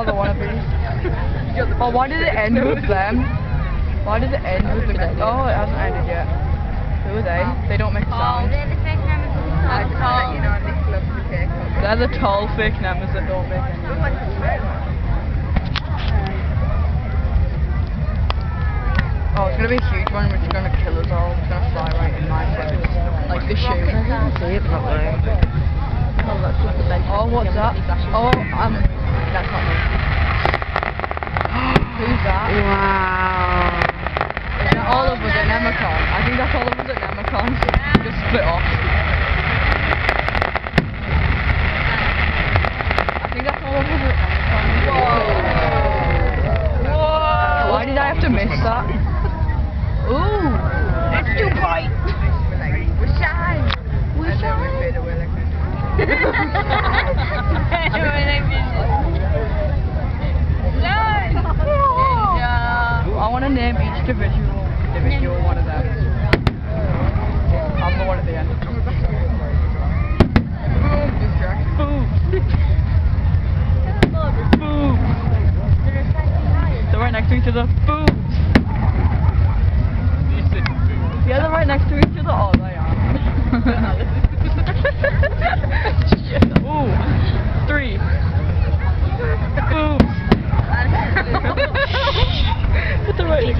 Oh, the wannabes. Oh, why did it end with them? Why did it end with the... Oh, it hasn't ended yet. Who are they? They don't make a sound. They're the fake members of the tall. You know, and they love the cake. They're the tall fake members that don't make any sound. Oh, it's going to be a huge one which is going to kill us all. It's going to fly right in my face. Like the shoe. I can't see it properly. Oh, that's just the bench. Oh, what's that? Oh, that's not me. Who's that? Wow. Is that all of us at Nemicon? I think that's all of us at Nemicon. Just split off. I think that's all of us at Nemicon. Whoa! Whoa! Why did I have to miss that? Ooh! It's too bright. We're shy. We're shy. I want to name each individual one of them. I'm the one at the end. Boom. Boom. They're right next to each other. Boom. Yeah, they're right next to each other. Oh, they are. Ooh. 3. Boom. Put the right.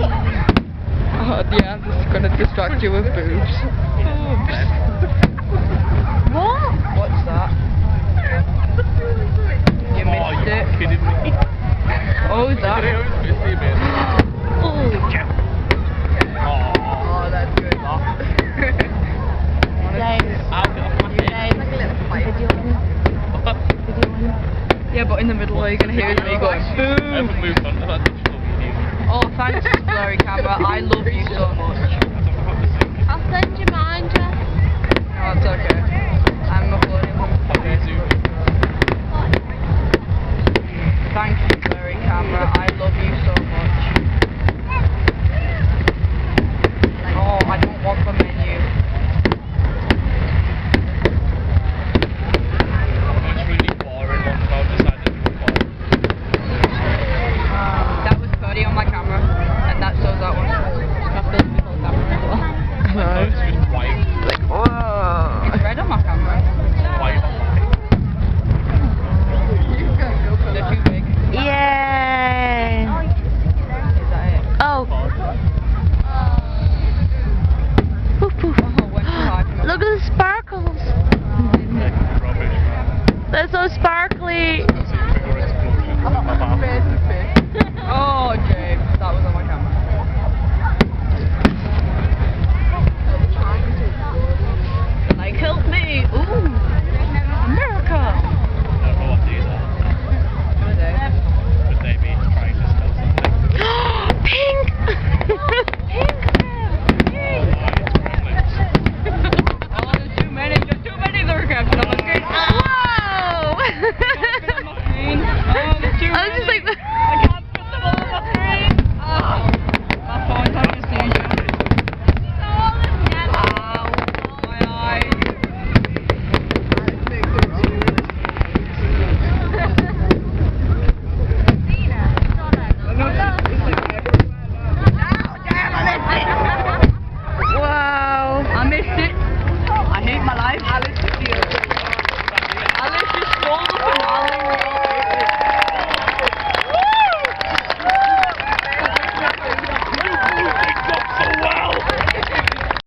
Oh, yeah, I'm just gonna distract you with boobs. Boobs. What? What's that? You missed it. Kidding me? Oh, is that? Oh, that's good. Yeah, but in the middle, all you're gonna hear is me going boom. Oh, thanks, blurry camera. I love you so much. I'll send you mine, Jess. No, it's okay. I'm uploading.